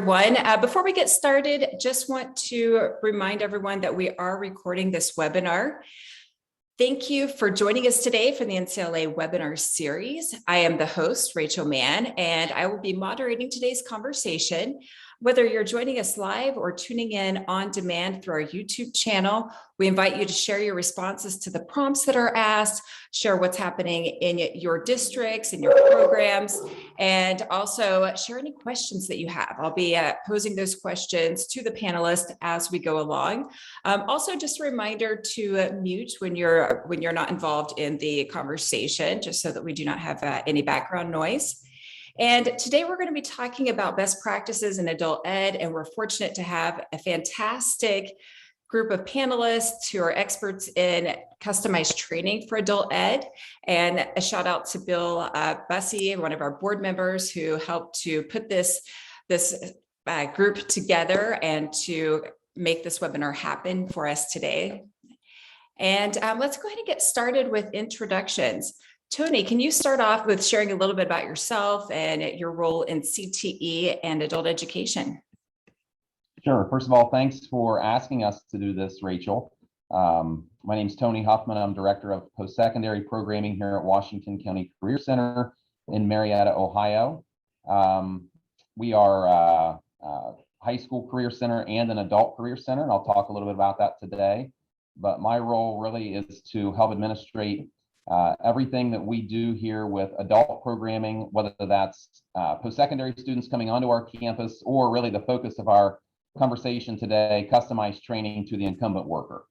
Before we get started, just want to remind everyone that we are recording this webinar. Thank you for joining us today for the NCLA webinar series. I am the host, Rachel Mann, and I will be moderating today's conversation. Whether you're joining us live or tuning in on demand through our YouTube channel, we invite you to share your responses to the prompts that are asked, share what's happening in your districts and your programs, and also share any questions that you have. I'll be posing those questions to the panelists as we go along. Also, just a reminder to mute when you're not involved in the conversation, just so that we do not have any background noise. And today we're going to be talking about best practices in adult ed, and we're fortunate to have a fantastic group of panelists who are experts in customized training for adult ed. And a shout out to Bill Bussey, one of our board members who helped to put this group together and to make this webinar happen for us today. And let's go ahead and get started with introductions. Tony, can you start off with sharing a little bit about yourself and your role in CTE and adult education? Sure. First of all, thanks for asking us to do this, Rachel. My name is Tony Huffman. I'm Director of Post-Secondary Programming here at Washington County Career Center in Marietta, Ohio. We are a high school career center and an adult career center, and I'll talk a little bit about that today. But my role really is to help administrate everything that we do here with adult programming, whether that's post-secondary students coming onto our campus, or really the focus of our conversation today, customized training to the incumbent worker.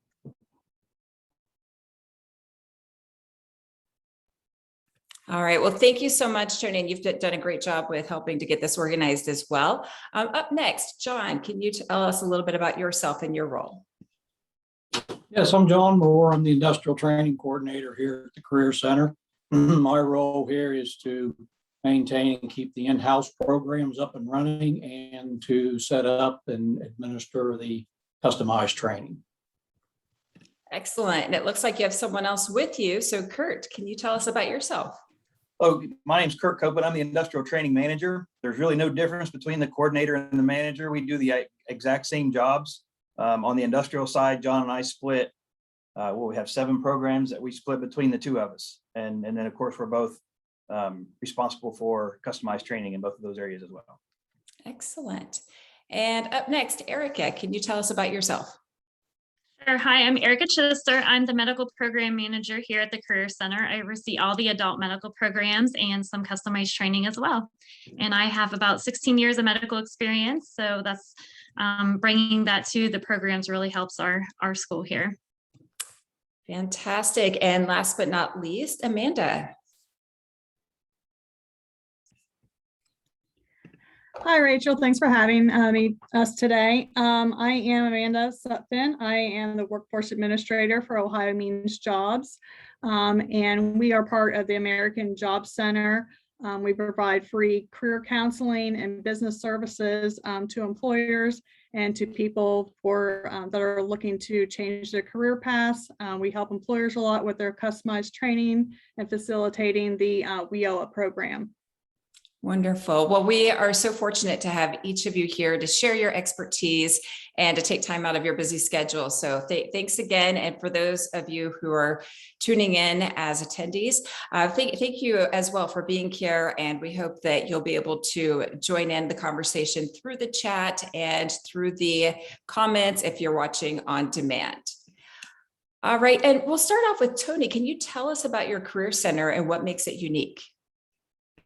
All right, well, thank you so much, Tony, and you've done a great job with helping to get this organized as well. Up next, John, can you tell us a little bit about yourself and your role? Yes, I'm John Moore. I'm the Industrial Training Coordinator here at the Career Center. My role here is to maintain and keep the in-house programs up and running and to set up and administer the customized training. Excellent. And it looks like you have someone else with you. So Kurt, can you tell us about yourself? Oh, my name's Kurt Copeland. I'm the Industrial Training Manager. There's really no difference between the coordinator and the manager. We do the exact same jobs. On the industrial side, John and I split, we have 7 programs that we split between the two of us. And then, of course, we're both responsible for customized training in both of those areas as well. Excellent. And up next, Erica, can you tell us about yourself? Sure. Hi, I'm Erica Chester. I'm the Medical Program Manager here at the Career Center. I oversee all the adult medical programs and some customized training as well. And I have about 16 years of medical experience. So that's bringing that to the programs really helps our school here. Fantastic. And last but not least, Amanda. Hi, Rachel. Thanks for having us today. I am Amanda Sutphin. I am the Workforce Administrator for Ohio Means Jobs, and we are part of the American Job Center. We provide free career counseling and business services to employers and to people that are looking to change their career paths. We help employers a lot with their customized training and facilitating the WIOA program. Wonderful. Well, we are so fortunate to have each of you here to share your expertise and to take time out of your busy schedule. So thanks again. And for those of you who are tuning in as attendees, thank you as well for being here. And we hope that you'll be able to join in the conversation through the chat and through the comments if you're watching on demand. All right. And we'll start off with Tony. Can you tell us about your Career Center and what makes it unique?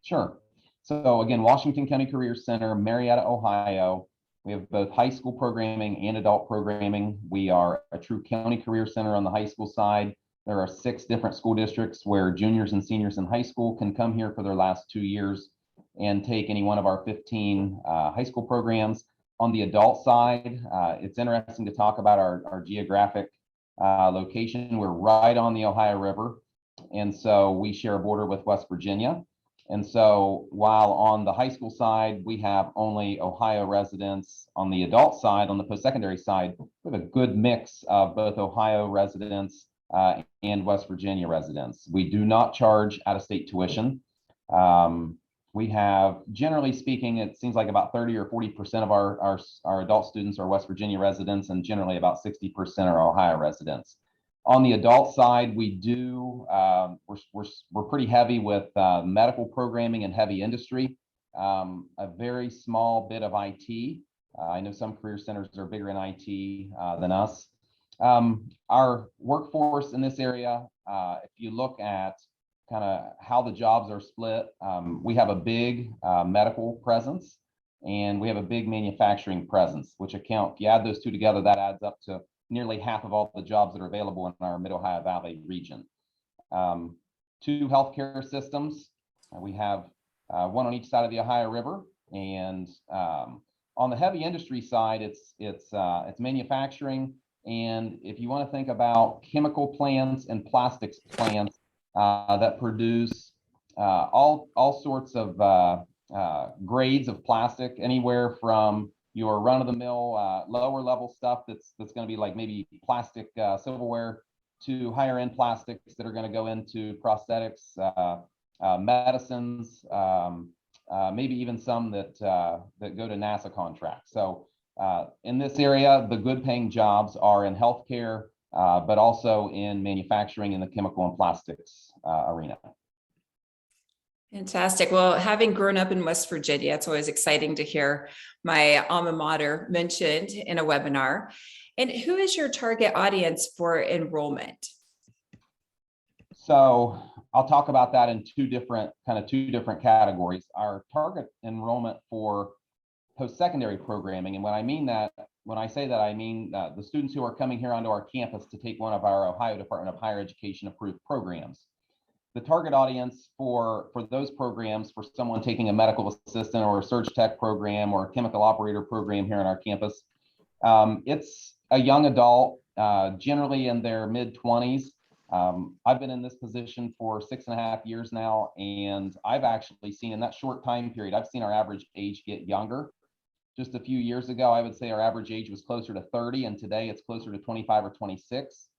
Sure. So again, Washington County Career Center, Marietta, Ohio. We have both high school programming and adult programming. We are a true county career center on the high school side. There are 6 different school districts where juniors and seniors in high school can come here for their last 2 years and take any one of our 15 high school programs. On the adult side, it's interesting to talk about our geographic location. We're right on the Ohio River, and so we share a border with West Virginia. And so while on the high school side, we have only Ohio residents, on the adult side, on the post-secondary side, we have a good mix of both Ohio residents and West Virginia residents. We do not charge out-of-state tuition. We have, generally speaking, it seems like about 30 or 40% of our adult students are West Virginia residents, and generally about 60% are Ohio residents. On the adult side, we do, we're pretty heavy with medical programming and heavy industry, a very small bit of IT. I know some career centers are bigger in IT than us. Our workforce in this area, if you look at kind of how the jobs are split, we have a big medical presence and we have a big manufacturing presence, which account, if you add those two together, that adds up to nearly half of all the jobs that are available in our Mid-Ohio Valley region. Two healthcare systems. We have one on each side of the Ohio River, and on the heavy industry side, it's manufacturing. And if you want to think about chemical plants and plastics plants that produce all sorts of grades of plastic, anywhere from your run-of-the-mill lower level stuff that's going to be like maybe plastic silverware, to higher end plastics that are going to go into prosthetics, medicines, maybe even some that go to NASA contracts. So in this area, the good paying jobs are in healthcare, but also in manufacturing in the chemical and plastics arena. Fantastic. Well, having grown up in West Virginia, it's always exciting to hear my alma mater mentioned in a webinar. And who is your target audience for enrollment? So I'll talk about that in two different categories. Our target enrollment for post-secondary programming, and when I say that, I mean the students who are coming here onto our campus to take one of our Ohio Department of Higher Education approved programs. The target audience for those programs, for someone taking a medical assistant or a surge tech program or a chemical operator program here on our campus, it's a young adult, generally in their mid-20s. I've been in this position for 6.5 years now, and I've actually seen in that short time period, I've seen our average age get younger. Just a few years ago, I would say our average age was closer to 30, and today it's closer to 25 or 26.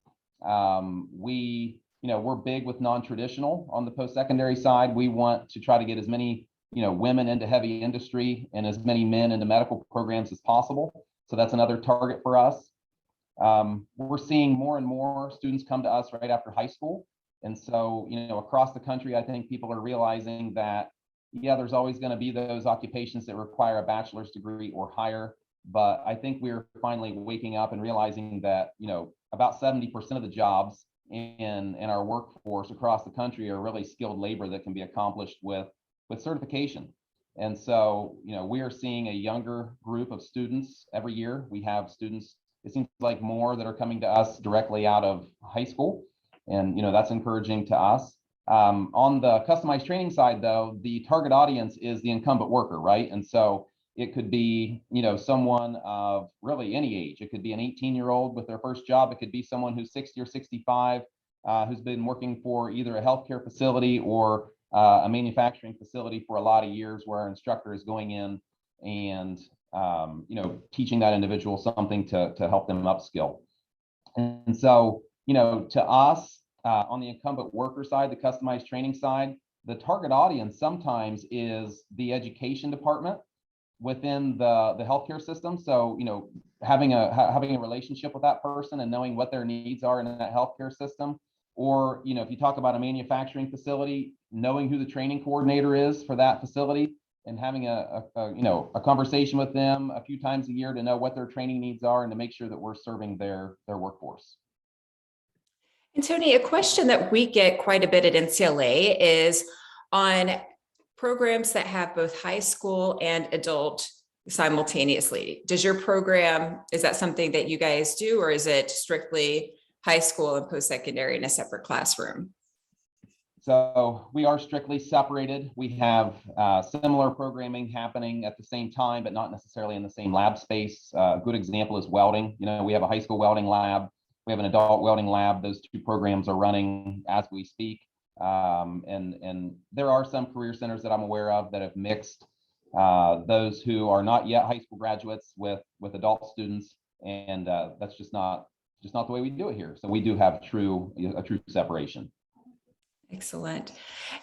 We're big with non-traditional on the post-secondary side. We want to try to get as many, women into heavy industry and as many men into medical programs as possible. So that's another target for us. We're seeing more and more students come to us right after high school. And so, across the country, I think people are realizing that, yeah, there's always going to be those occupations that require a bachelor's degree or higher. But I think we're finally waking up and realizing that, about 70% of the jobs in our workforce across the country are really skilled labor that can be accomplished with certification. And so, we are seeing a younger group of students every year. We have students, it seems like, more that are coming to us directly out of high school. And, that's encouraging to us. On the customized training side, though, the target audience is the incumbent worker, right? And so it could be, someone of really any age. It could be an 18-year-old with their first job. It could be someone who's 60 or 65, who's been working for either a healthcare facility or a manufacturing facility for a lot of years, where our instructor is going in and, teaching that individual something to help them upskill. And so, to us, on the incumbent worker side, the customized training side, the target audience sometimes is the education department within the healthcare system. So, having a relationship with that person and knowing what their needs are in that healthcare system, or, if you talk about a manufacturing facility, knowing who the training coordinator is for that facility and having a conversation with them a few times a year to know what their training needs are and to make sure that we're serving their workforce. And Tony, a question that we get quite a bit at NCLA is on programs that have both high school and adult simultaneously. Does your program, is that something that you guys do, or is it strictly high school and post-secondary in a separate classroom? So we are strictly separated. We have similar programming happening at the same time, but not necessarily in the same lab space. A good example is welding. We have a high school welding lab. We have an adult welding lab. Those two programs are running as we speak. And there are some career centers that I'm aware of that have mixed those who are not yet high school graduates with adult students. And that's just not the way we do it here. So we do have a true separation. Excellent.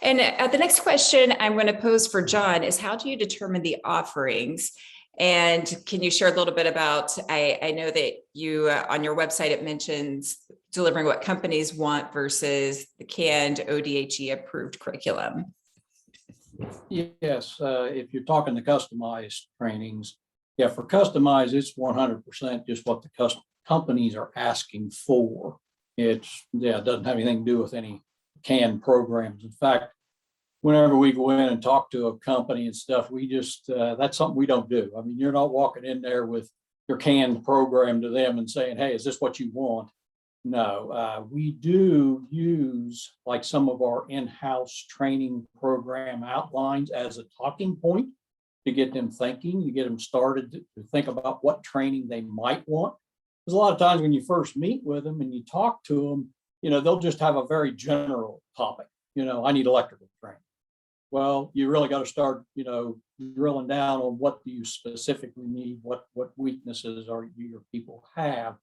And the next question I'm going to pose for John is, how do you determine the offerings? And can you share a little bit about, I know that you, on your website, it mentions delivering what companies want versus the canned ODHE approved curriculum. Yes, if you're talking the customized trainings, yeah, for customized, it's 100% just what the companies are asking for. It doesn't have anything to do with any canned programs. In fact, whenever we go in and talk to a company and stuff, we just, that's something we don't do. I mean, you're not walking in there with your canned program to them and saying, hey, is this what you want? No, we do use like some of our in-house training program outlines as a talking point to get them thinking, to get them started to think about what training they might want. Because a lot of times when you first meet with them and you talk to them, they'll just have a very general topic. I need electrical training. Well, you really got to start, drilling down on what do you specifically need, what weaknesses are your people have.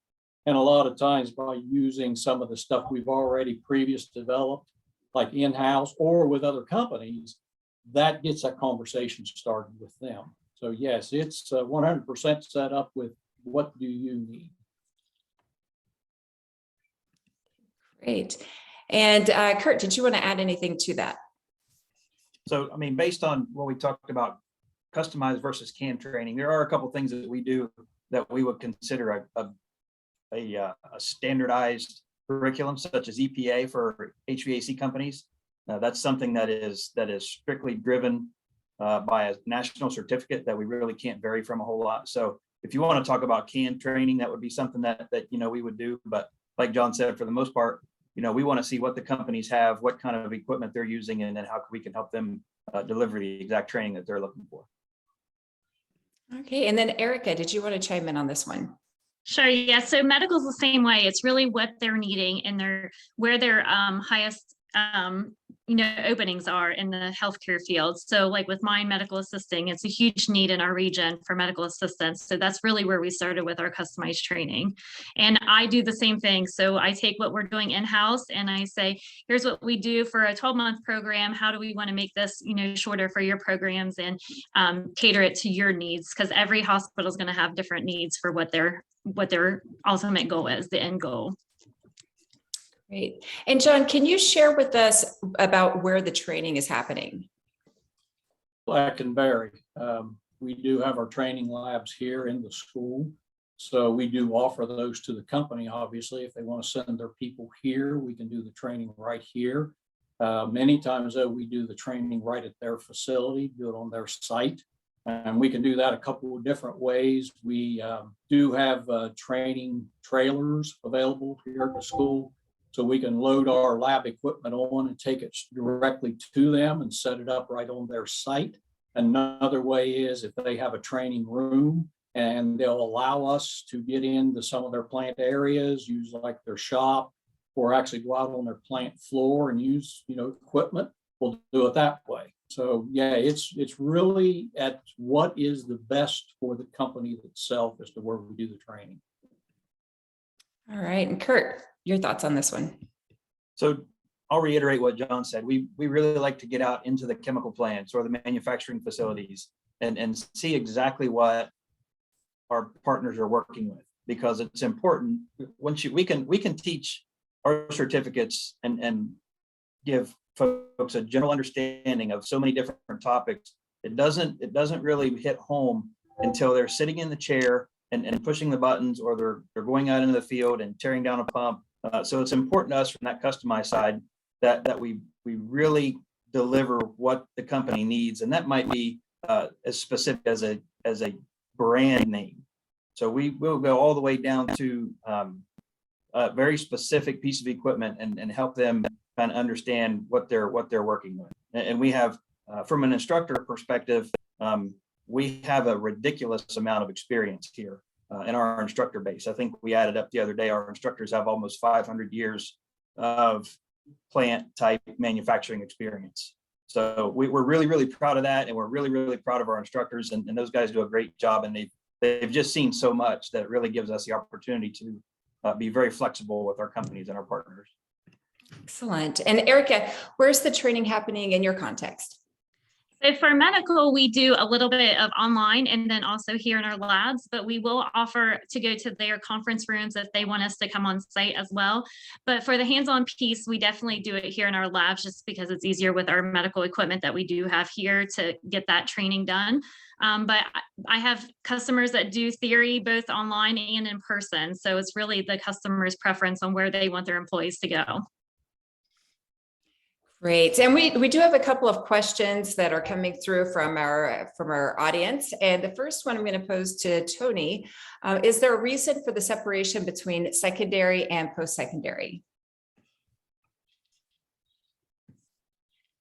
And a lot of times by using some of the stuff we've already previously developed, like in-house or with other companies, that gets that conversation started with them. So yes, it's 100% set up with what do you need. Great. And Kurt, did you want to add anything to that? So, I mean, based on what we talked about, customized versus canned training, there are a couple of things that we do that we would consider a standardized curriculum, such as EPA for HVAC companies. That's something that is strictly driven by a national certificate that we really can't vary from a whole lot. So if you want to talk about canned training, that would be something that we would do. But like John said, for the most part, we want to see what the companies have, what kind of equipment they're using, and then how we can help them deliver the exact training that they're looking for. Okay, and then Erica, did you want to chime in on this one? Sure. Yeah. So medical is the same way. It's really what they're needing and where their highest openings are in the healthcare field. So like with mine medical assisting, it's a huge need in our region for medical assistance. So that's really where we started with our customized training. And I do the same thing. So I take what we're doing in-house and I say, here's what we do for a 12-month program. How do we want to make this, shorter for your programs and cater it to your needs? Because every hospital is going to have different needs for what their ultimate goal is, the end goal. Great. And John, can you share with us about where the training is happening? That can vary. We do have our training labs here in the school. So we do offer those to the company. Obviously, if they want to send their people here, we can do the training right here. Many times though, we do the training right at their facility, do it on their site. And we can do that a couple of different ways. We do have training trailers available here at the school. So we can load our lab equipment on and take it directly to them and set it up right on their site. Another way is if they have a training room and they'll allow us to get into some of their plant areas, use like their shop, or actually go out on their plant floor and use, equipment, we'll do it that way. So yeah, it's really at what is the best for the company itself as to where we do the training. All right. And Kurt, your thoughts on this one? So I'll reiterate what John said. We really like to get out into the chemical plants or the manufacturing facilities and see exactly what our partners are working with, because it's important. Once we can teach our certificates and give folks a general understanding of so many different topics. It doesn't really hit home until they're sitting in the chair and pushing the buttons, or they're going out into the field and tearing down a pump. So it's important to us from that customized side that we really deliver what the company needs, and that might be as specific as a brand name. So we will go all the way down to a very specific piece of equipment and help them kind of understand what they're working with. And we have, from an instructor perspective, we have a ridiculous amount of experience here in our instructor base. I think we added up the other day, our instructors have almost 500 years of plant type manufacturing experience. So we're really, really proud of that. And we're really, really proud of our instructors, and those guys do a great job. And they've just seen so much that it really gives us the opportunity to be very flexible with our companies and our partners. Excellent. And Erica, where's the training happening in your context? So for medical, we do a little bit of online and then also here in our labs, but we will offer to go to their conference rooms if they want us to come on site as well. But for the hands-on piece, we definitely do it here in our labs just because it's easier with our medical equipment that we do have here to get that training done. But I have customers that do theory both online and in person. So it's really the customer's preference on where they want their employees to go. Great. And we do have a couple of questions that are coming through from our audience. And the first one I'm going to pose to Tony. Is there a reason for the separation between secondary and post-secondary?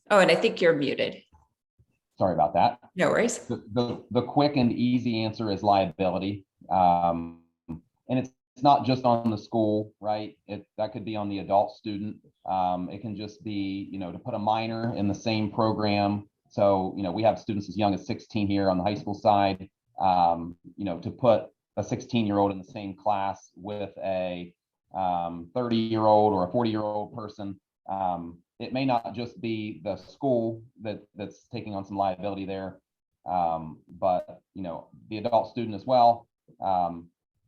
Oh, and I think you're muted. Sorry about that. No worries. The quick and easy answer is liability. And it's not just on the school, right? That could be on the adult student. It can just be, to put a minor in the same program. So, we have students as young as 16 here on the high school side. To put a 16-year-old in the same class with a 30-year-old or a 40-year-old person, it may not just be the school that's taking on some liability there, but the adult student as well.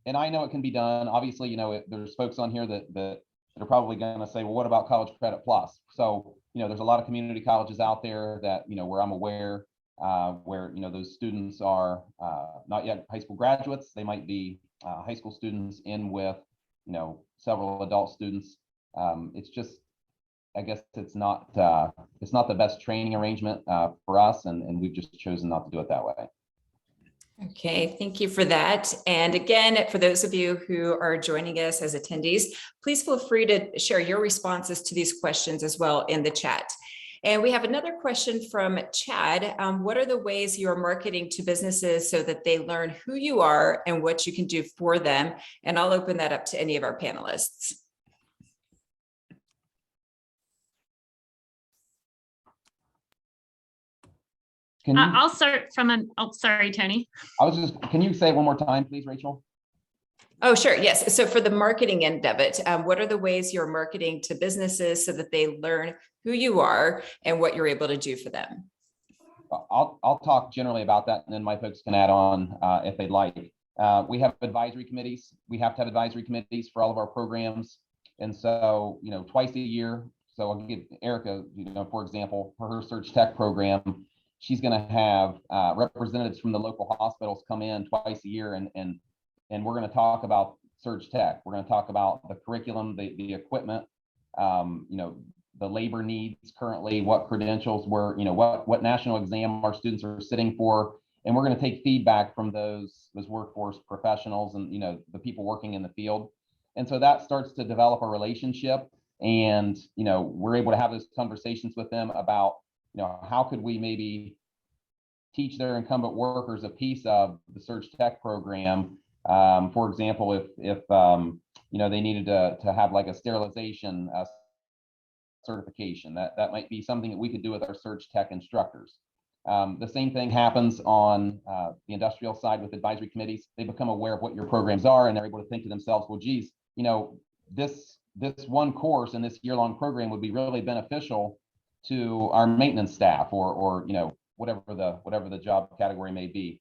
And I know it can be done. Obviously, there's folks on here that are probably going to say, well, what about College Credit Plus? So, there's a lot of community colleges out there that, where I'm aware, where, those students are not yet high school graduates. They might be high school students in with, several adult students. It's just, I guess it's not the best training arrangement for us, and we've just chosen not to do it that way. Okay, thank you for that. And again, for those of you who are joining us as attendees, please feel free to share your responses to these questions as well in the chat. And we have another question from Chad. What are the ways you are marketing to businesses so that they learn who you are and what you can do for them? And I'll open that up to any of our panelists. I'll start from oh, sorry, Tony. Can you say it one more time, please, Rachel? Oh, sure. Yes. So for the marketing end of it, what are the ways you're marketing to businesses so that they learn who you are and what you're able to do for them? I'll talk generally about that, and then my folks can add on if they'd like. We have advisory committees. We have to have advisory committees for all of our programs. And so, twice a year. So I'll give Erica, for example, for her Surge Tech program, she's going to have representatives from the local hospitals come in twice a year, and we're going to talk about Surge Tech. We're going to talk about the curriculum, the equipment, the labor needs currently, what credentials were, what national exam our students are sitting for, and we're going to take feedback from those workforce professionals and the people working in the field. And so that starts to develop a relationship, and we're able to have those conversations with them about how could we maybe teach their incumbent workers a piece of the Surge Tech program. For example, if they needed to have like a sterilization certification, that might be something that we could do with our Surge Tech instructors. The same thing happens on the industrial side with advisory committees. They become aware of what your programs are, and they're able to think to themselves, well, geez, this one course in this year-long program would be really beneficial to our maintenance staff or whatever the job category may be.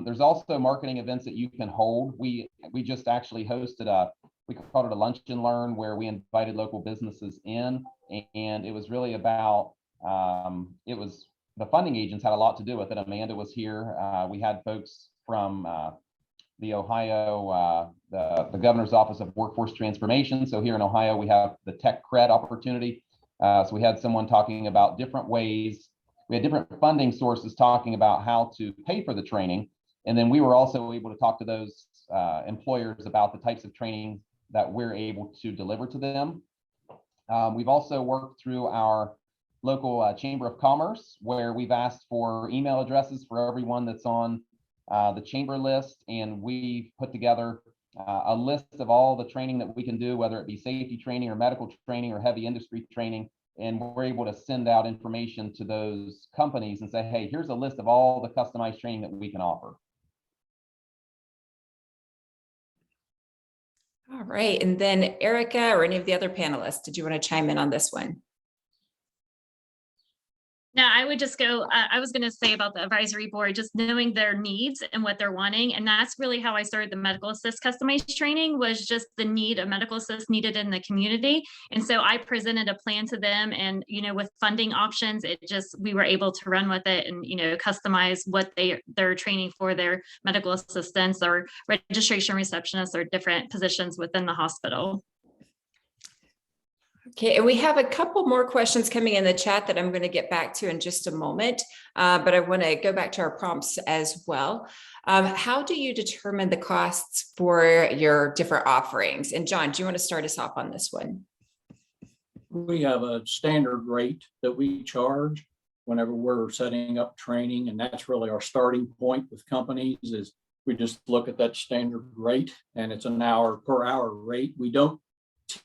There's also marketing events that you can hold. We just actually hosted we called it a lunch and learn, where we invited local businesses in, and it was really about the funding agents had a lot to do with it. Amanda was here. We had folks from the Ohio, the Governor's Office of Workforce Transformation. So here in Ohio, we have the Tech Cred opportunity. So we had someone talking about different ways. We had different funding sources talking about how to pay for the training. And then we were also able to talk to those employers about the types of training that we're able to deliver to them. We've also worked through our local Chamber of Commerce, where we've asked for email addresses for everyone that's on the chamber list. And we put together a list of all the training that we can do, whether it be safety training or medical training or heavy industry training. And we're able to send out information to those companies and say, hey, here's a list of all the customized training that we can offer. All right. And then Erica or any of the other panelists, did you want to chime in on this one? Now, I would just go, I was going to say about the advisory board, just knowing their needs and what they're wanting. And that's really how I started the medical assist customized training, was just the need of medical assist needed in the community. And so I presented a plan to them, and, with funding options, we were able to run with it and, customize what they're training for their medical assistants or registration receptionists or different positions within the hospital. Okay, and we have a couple more questions coming in the chat that I'm going to get back to in just a moment, but I want to go back to our prompts as well. How do you determine the costs for your different offerings? And John, do you want to start us off on this one? We have a standard rate that we charge whenever we're setting up training, and that's really our starting point with companies. Is we just look at that standard rate, and it's an hour per hour rate. We don't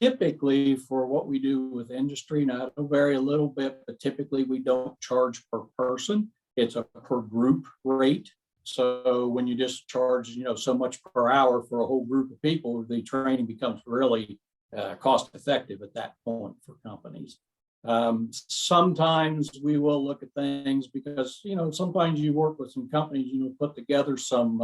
typically, for what we do with industry, now it'll vary a little bit, but typically we don't charge per person. It's a per group rate. So when you just charge, so much per hour for a whole group of people, the training becomes really cost effective at that point for companies. Sometimes we will look at things because, sometimes you work with some companies, put together some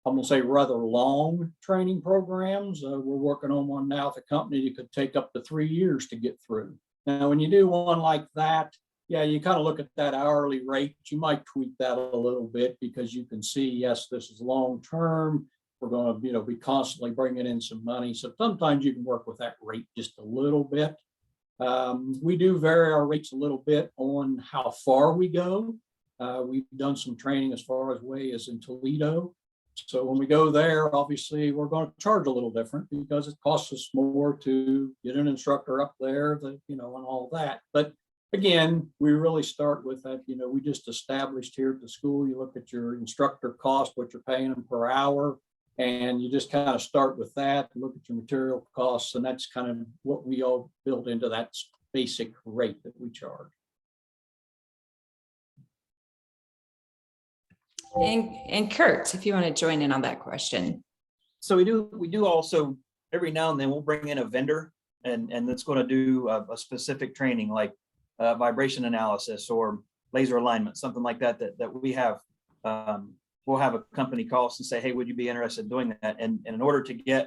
I'm going to say rather long training programs. We're working on one now with a company that could take up to 3 years to get through. Now, when you do one like that, yeah, you kind of look at that hourly rate. You might tweak that a little bit because you can see, yes, this is long term. We're going to, be constantly bringing in some money. So sometimes you can work with that rate just a little bit. We do vary our rates a little bit on how far we go. We've done some training as far away as in Toledo. So when we go there, obviously, we're going to charge a little different because it costs us more to get an instructor up there, and all that. But again, we really start with that, we just established here at the school, you look at your instructor cost, what you're paying them per hour, and you just kind of start with that, look at your material costs, and that's kind of what we all built into that basic rate that we charge. And Kurt, if you want to join in on that question. So we do also every now and then we'll bring in a vendor and that's going to do a specific training like vibration analysis or laser alignment, something like that we have. We'll have a company call us and say, hey, would you be interested in doing that? And in order to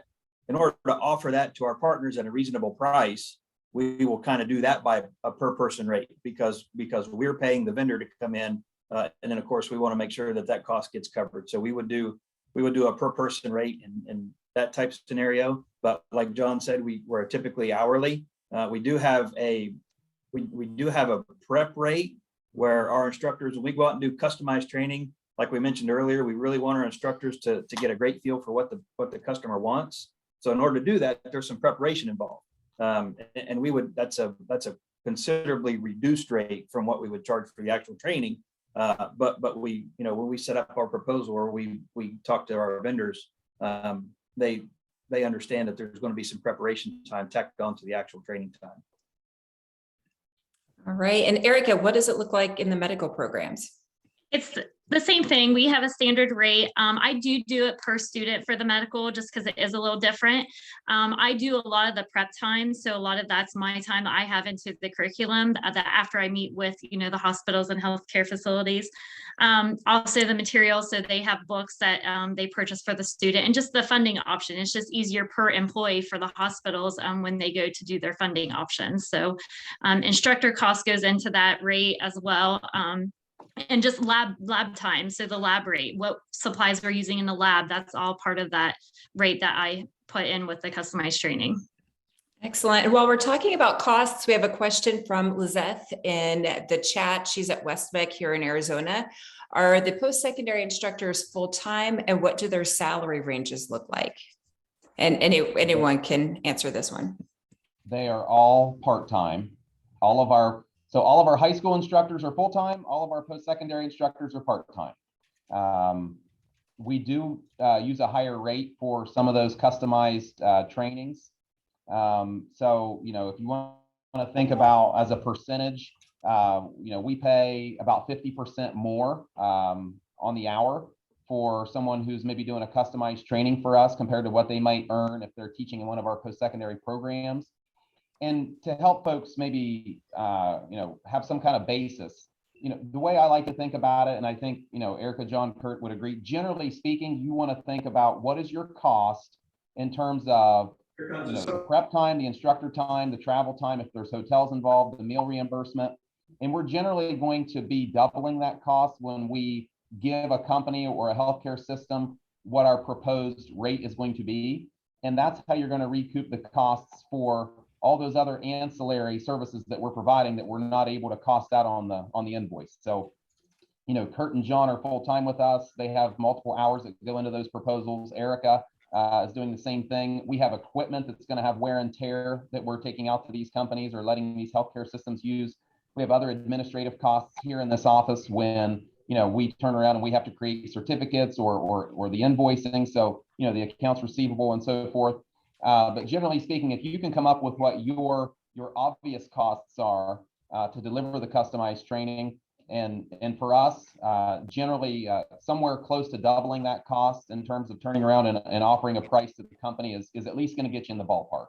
offer that to our partners at a reasonable price, we will kind of do that by a per person rate because we're paying the vendor to come in. And then, of course, we want to make sure that cost gets covered. So we would do a per person rate in that type of scenario. But like John said, we're typically hourly. We do have a prep rate where our instructors, when we go out and do customized training, like we mentioned earlier, we really want our instructors to get a great feel for what the customer wants. So in order to do that, there's some preparation involved. And that's a considerably reduced rate from what we would charge for the actual training. But we, when we set up our proposal or we talk to our vendors, they understand that there's going to be some preparation time tacked on to the actual training time. All right. And Erica, what does it look like in the medical programs? It's the same thing. We have a standard rate. I do it per student for the medical just because it is a little different. I do a lot of the prep time. So a lot of that's my time that I have into the curriculum that after I meet with, the hospitals and healthcare facilities. Also the materials. So they have books that they purchase for the student and just the funding option. It's just easier per employee for the hospitals when they go to do their funding options. So instructor cost goes into that rate as well. And just lab time. So the lab rate, what supplies we're using in the lab, that's all part of that rate that I put in with the customized training. Excellent. And while we're talking about costs, we have a question from Lizeth in the chat. She's at Westbeck here in Arizona. Are the post-secondary instructors full-time, and what do their salary ranges look like? And anyone can answer this one. They are all part-time. All of our high school instructors are full-time. All of our post-secondary instructors are part-time. We do use a higher rate for some of those customized trainings. So, if you want to think about as a percentage, we pay about 50% more on the hour for someone who's maybe doing a customized training for us compared to what they might earn if they're teaching in one of our post-secondary programs. And to help folks maybe, have some kind of basis, the way I like to think about it, and I think, Erica, John, Kurt would agree, generally speaking, you want to think about what is your cost in terms of the prep time, the instructor time, the travel time, if there's hotels involved, the meal reimbursement. And we're generally going to be doubling that cost when we give a company or a healthcare system what our proposed rate is going to be. And that's how you're going to recoup the costs for all those other ancillary services that we're providing that we're not able to cost out on the invoice. So, Kurt and John are full-time with us. They have multiple hours that go into those proposals. Erica is doing the same thing. We have equipment that's going to have wear and tear that we're taking out to these companies or letting these healthcare systems use. We have other administrative costs here in this office when we turn around and we have to create certificates or the invoicing. So, the accounts receivable and so forth. But generally speaking, if you can come up with what your obvious costs are to deliver the customized training, and for us, generally somewhere close to doubling that cost in terms of turning around and offering a price to the company is at least going to get you in the ballpark.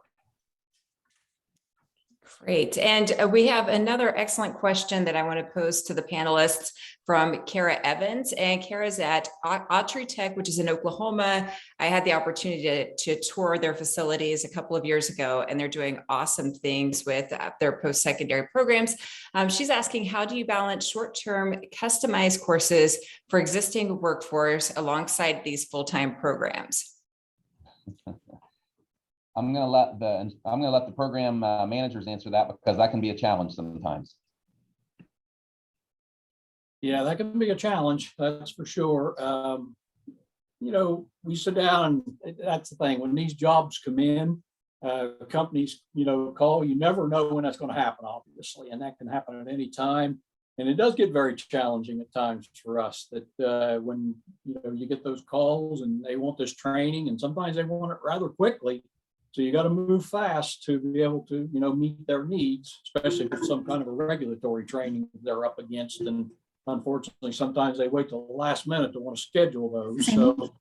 Great. And we have another excellent question that I want to pose to the panelists from Kara Evans. And Kara's at Autry Tech, which is in Oklahoma. I had the opportunity to tour their facilities a couple of years ago, and they're doing awesome things with their post-secondary programs. She's asking, how do you balance short-term customized courses for existing workforce alongside these full-time programs? I'm gonna let the program managers answer that because that can be a challenge sometimes. Yeah, that can be a challenge, that's for sure. We sit down, and that's the thing, when these jobs come in, companies, call, you never know when that's going to happen, obviously, and that can happen at any time. And it does get very challenging at times for us that when, you get those calls and they want this training, and sometimes they want it rather quickly. So you got to move fast to be able to, meet their needs, especially with some kind of a regulatory training they're up against. And unfortunately, sometimes they wait till the last minute to want to schedule those. So,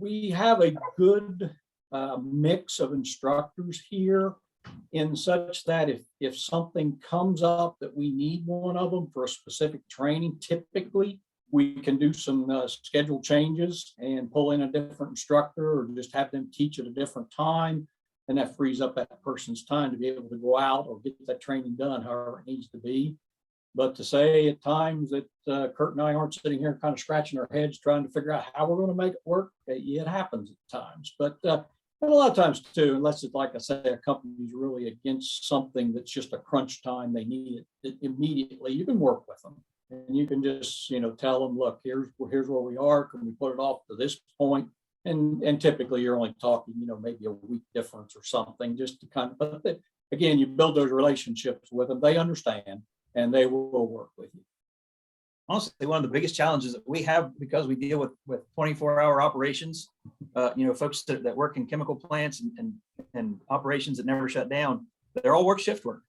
we have a good mix of instructors here, in such that if something comes up that we need one of them for a specific training, typically we can do some schedule changes and pull in a different instructor or just have them teach at a different time. And that frees up that person's time to be able to go out or get that training done however it needs to be. But to say at times that Kurt and I aren't sitting here kind of scratching our heads trying to figure out how we're going to make it work, it happens at times. But a lot of times too, unless it's like I say, a company's really against something that's just a crunch time, they need it immediately, you can work with them. And you can just, tell them, look, here's where we are. Can we put it off to this point? And typically you're only talking, maybe a week difference or something, just to kind of, but again, you build those relationships with them. They understand and they will work with you. Honestly, one of the biggest challenges that we have, because we deal with 24-hour operations, folks that work in chemical plants and operations that never shut down, they're all shift work.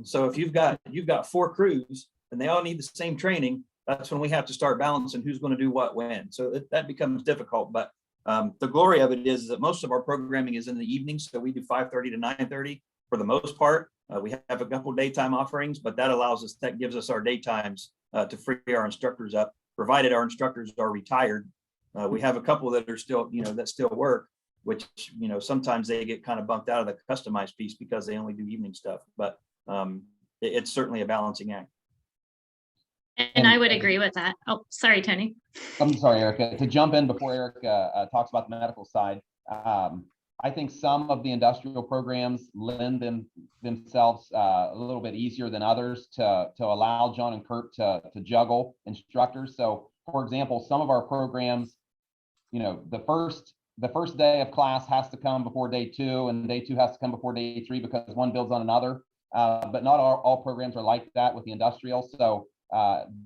So if you've got 4 crews, and they all need the same training, that's when we have to start balancing who's going to do what when. So that becomes difficult. But the glory of it is that most of our programming is in the evenings. So we do 5:30 to 9:30 for the most part. We have a couple of daytime offerings, but that gives us our daytimes to free our instructors up, provided our instructors are retired. We have a couple that are still, that still work, which, sometimes they get kind of bumped out of the customized piece because they only do evening stuff. But it's certainly a balancing act. And I would agree with that. Oh, sorry, Tony. I'm sorry, Erica, to jump in before Erica talks about the medical side. I think some of the industrial programs lend themselves a little bit easier than others to allow John and Kurt to juggle instructors. So for example, some of our programs, the first day of class has to come before day 2, and day 2 has to come before day 3 because one builds on another. But not all programs are like that with the industrial. So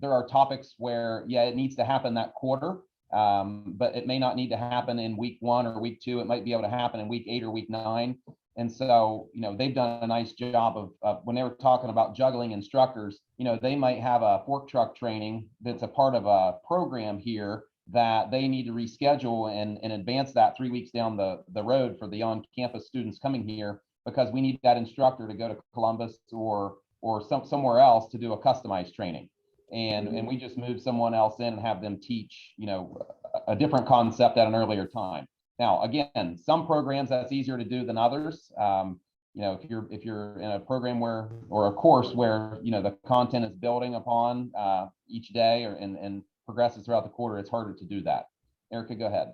there are topics where, it needs to happen that quarter, but it may not need to happen in week 1 or week 2. It might be able to happen in week 8 or week 9. And so, they've done a nice job of when they were talking about juggling instructors, they might have a fork truck training that's a part of a program here that they need to reschedule and advance that 3 weeks down the road for the on-campus students coming here, because we need that instructor to go to Columbus or somewhere else to do a customized training. And we just move someone else in and have them teach, a different concept at an earlier time. Now, again, some programs that's easier to do than others. If you're in a program or a course where the content is building upon each day and progresses throughout the quarter, it's harder to do that. Erica, go ahead.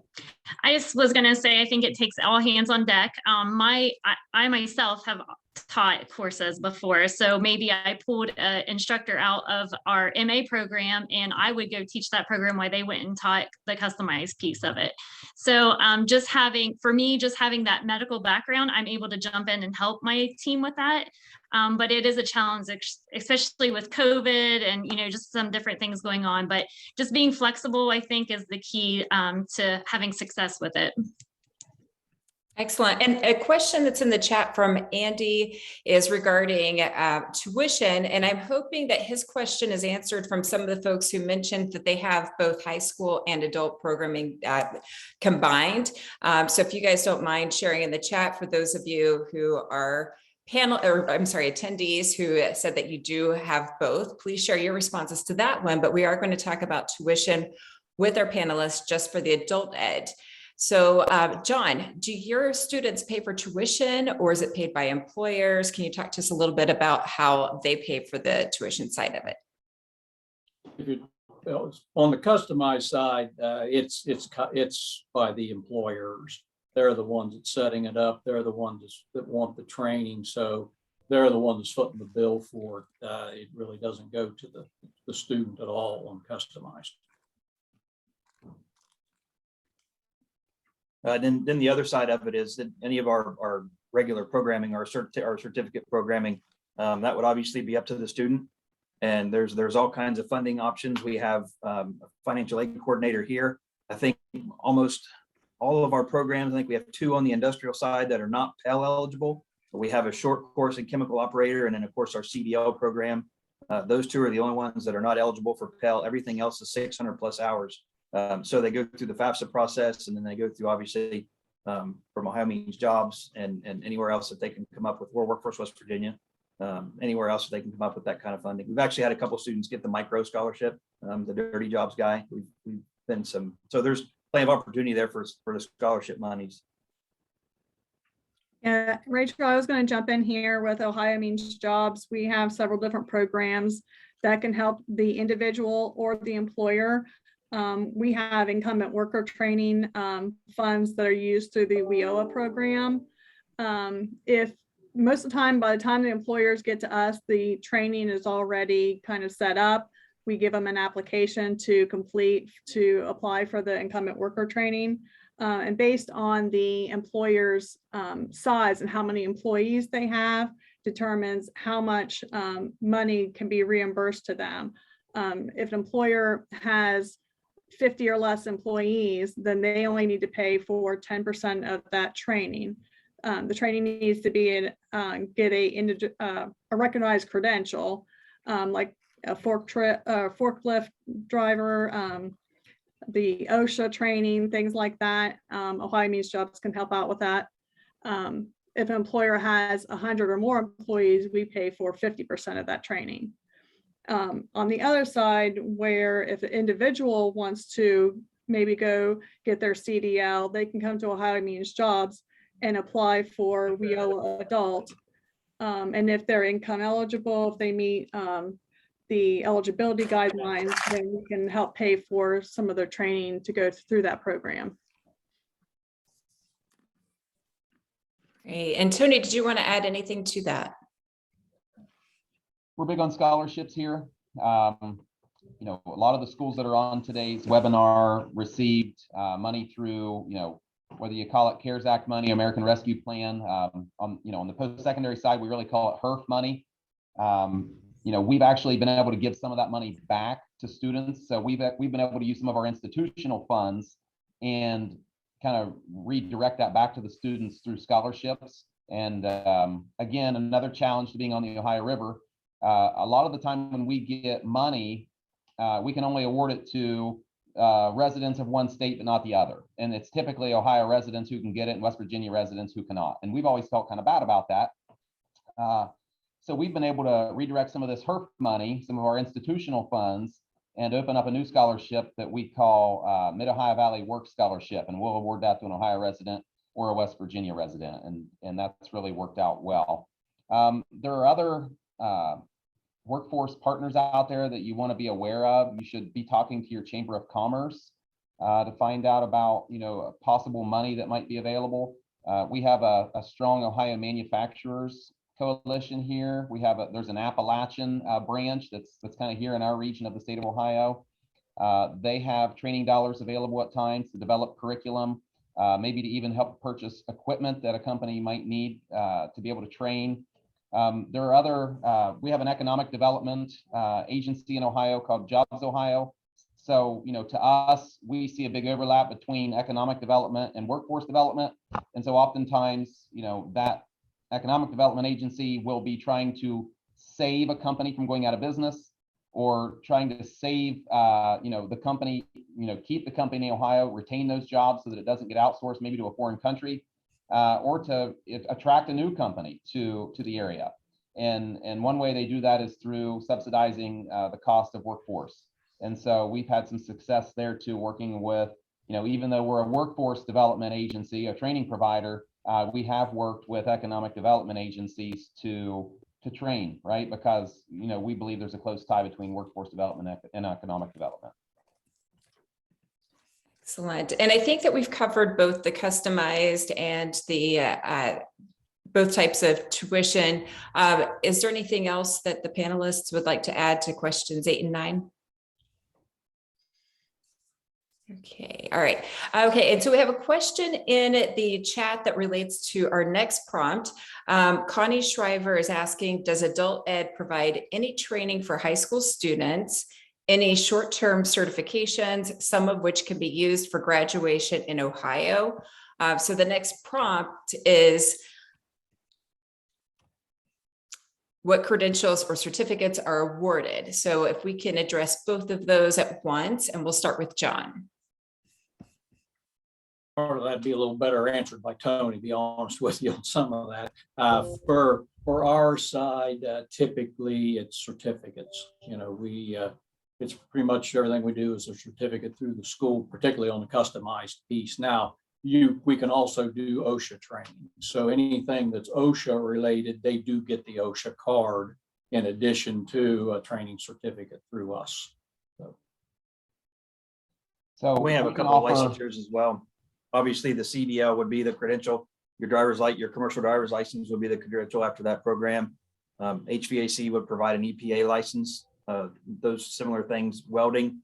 I just was going to say, I think it takes all hands on deck. I myself have taught courses before, so maybe I pulled an instructor out of our MA program and I would go teach that program while they went and taught the customized piece of it. So just having that medical background, I'm able to jump in and help my team with that. But it is a challenge, especially with COVID and, just some different things going on. But just being flexible, I think, is the key to having success with it. Excellent. And a question that's in the chat from Andy is regarding tuition. And I'm hoping that his question is answered from some of the folks who mentioned that they have both high school and adult programming combined. So if you guys don't mind sharing in the chat, for those of you who are attendees who said that you do have both, please share your responses to that one. But we are going to talk about tuition with our panelists just for the adult ed. So John, do your students pay for tuition, or is it paid by employers? Can you talk to us a little bit about how they pay for the tuition side of it? On the customized side, it's by the employers. They're the ones that's setting it up. They're the ones that want the training. So they're the ones that's footing the bill for it. It really doesn't go to the student at all on customized. Then the other side of it is that any of our regular programming, our certificate programming, that would obviously be up to the student. And there's all kinds of funding options. We have a financial aid coordinator here. I think almost all of our programs, I think we have 2 on the industrial side that are not Pell eligible. We have a short course in chemical operator, and then of course our CDL program. Those 2 are the only ones that are not eligible for Pell. Everything else is 600 plus hours. So they go through the FAFSA process, and then they go through obviously from Ohio Means Jobs and anywhere else that they can come up with, or Workforce West Virginia, anywhere else that they can come up with that kind of funding. We've actually had a couple of students get the micro scholarship, the Dirty Jobs guy. We've been so there's plenty of opportunity there for the scholarship monies. Yeah, Rachel, I was going to jump in here with Ohio Means Jobs. We have several different programs that can help the individual or the employer. We have incumbent worker training funds that are used through the WIOA program. If most of the time, by the time the employers get to us, the training is already kind of set up. We give them an application to complete to apply for the incumbent worker training. And based on the employer's size and how many employees they have, determines how much money can be reimbursed to them. If an employer has 50 or less employees, then they only need to pay for 10% of that training. The training needs to be get a recognized credential, like a forklift driver, the OSHA training, things like that. Ohio Means Jobs can help out with that. If an employer has 100 or more employees, we pay for 50% of that training. On the other side, where if an individual wants to maybe go get their CDL, they can come to Ohio Means Jobs and apply for WIOA Adult. And if they're income eligible, if they meet the eligibility guidelines, then we can help pay for some of their training to go through that program. Great. And Tony, did you want to add anything to that? We're big on scholarships here. A lot of the schools that are on today's webinar received money through, whether you call it CARES Act money, American Rescue Plan. On the post-secondary side, we really call it HERF money. We've actually been able to give some of that money back to students. So we've been able to use some of our institutional funds and kind of redirect that back to the students through scholarships. And again, another challenge to being on the Ohio River. A lot of the time when we get money, we can only award it to residents of one state, but not the other. And it's typically Ohio residents who can get it and West Virginia residents who cannot. And we've always felt kind of bad about that. So we've been able to redirect some of this HERF money, some of our institutional funds, and open up a new scholarship that we call Mid-Ohio Valley Work Scholarship. And we'll award that to an Ohio resident or a West Virginia resident. And that's really worked out well. There are other workforce partners out there that you want to be aware of. You should be talking to your Chamber of Commerce to find out about, possible money that might be available. We have a strong Ohio manufacturers coalition here. There's an Appalachian branch that's kind of here in our region of the state of Ohio. They have training dollars available at times to develop curriculum, maybe to even help purchase equipment that a company might need to be able to train. There are other, we have an economic development agency in Ohio called Jobs Ohio. So, to us, we see a big overlap between economic development and workforce development. And so oftentimes, that economic development agency will be trying to save a company from going out of business, or trying to save, the company, keep the company in Ohio, retain those jobs so that it doesn't get outsourced maybe to a foreign country. Or to attract a new company to the area. And one way they do that is through subsidizing the cost of workforce. And so we've had some success there too, working with, even though we're a workforce development agency, a training provider, we have worked with economic development agencies to train, right? Because, we believe there's a close tie between workforce development and economic development. Excellent. And I think that we've covered both the customized and the both types of tuition. Is there anything else that the panelists would like to add to questions 8 and 9? Okay, all right. Okay, and so we have a question in the chat that relates to our next prompt. Connie Shriver is asking, does adult ed provide any training for high school students? Any short-term certifications, some of which can be used for graduation in Ohio? So the next prompt is, what credentials or certificates are awarded? So if we can address both of those at once, and we'll start with John. Part of that'd be a little better answered by Tony, to be honest with you on some of that. For our side, typically it's certificates. It's pretty much everything we do is a certificate through the school, particularly on the customized piece. Now, we can also do OSHA training. So anything that's OSHA related, they do get the OSHA card in addition to a training certificate through us. So we have a couple of licensures as well. Obviously, the CDL would be the credential. Your commercial driver's license would be the credential after that program. HVAC would provide an EPA license. Those similar things. Welding,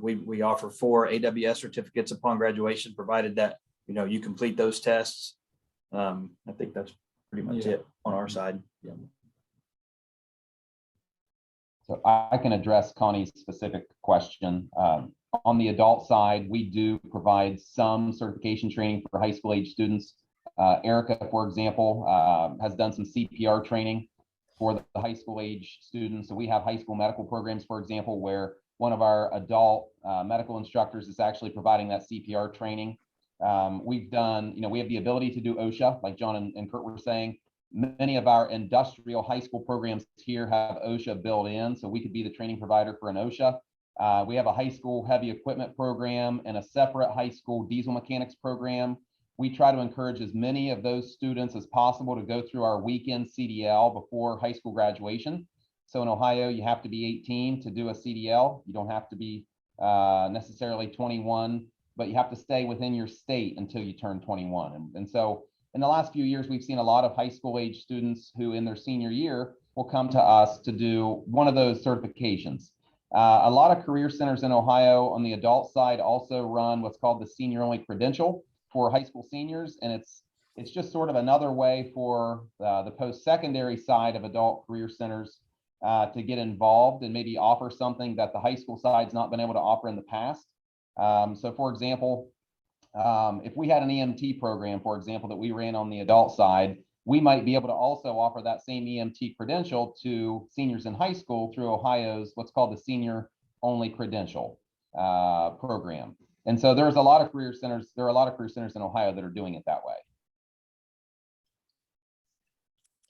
we offer 4 AWS certificates upon graduation, provided that you complete those tests. I think that's pretty much it on our side. Yeah. So I can address Connie's specific question. On the adult side, we do provide some certification training for high school age students. Erica, for example, has done some CPR training for the high school age students. So we have high school medical programs, for example, where one of our adult medical instructors is actually providing that CPR training. We've done, we have the ability to do OSHA, like John and Kurt were saying. Many of our industrial high school programs here have OSHA built in, so we could be the training provider for an OSHA. We have a high school heavy equipment program and a separate high school diesel mechanics program. We try to encourage as many of those students as possible to go through our weekend CDL before high school graduation. So in Ohio, you have to be 18 to do a CDL. You don't have to be necessarily 21, but you have to stay within your state until you turn 21. And so in the last few years, we've seen a lot of high school age students who in their senior year will come to us to do one of those certifications. A lot of career centers in Ohio on the adult side also run what's called the senior only credential for high school seniors. And it's just sort of another way for the post-secondary side of adult career centers to get involved and maybe offer something that the high school side's not been able to offer in the past. So for example, if we had an EMT program, for example, that we ran on the adult side, we might be able to also offer that same EMT credential to seniors in high school through Ohio's what's called the Senior Only Credential program. And so there's a lot of career centers. There are a lot of career centers in Ohio that are doing it that way.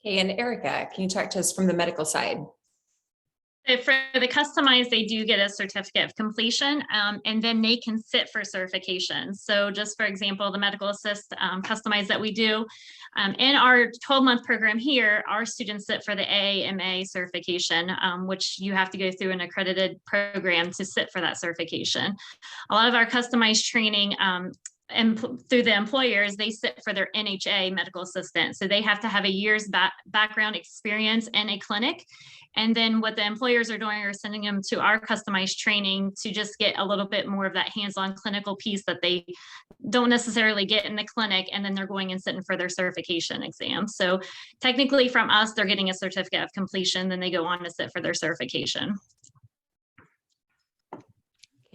Okay, and Erica, can you talk to us from the medical side? So for the customized, they do get a certificate of completion, and then they can sit for certification. So just for example, the medical assist customized that we do in our 12-month program here, our students sit for the AMA certification, which you have to go through an accredited program to sit for that certification. A lot of our customized training and through the employers, they sit for their NHA medical assistant. So they have to have a year's background experience in a clinic. And then what the employers are doing are sending them to our customized training to just get a little bit more of that hands-on clinical piece that they don't necessarily get in the clinic. And then they're going and sitting for their certification exam. So technically from us, they're getting a certificate of completion, then they go on to sit for their certification.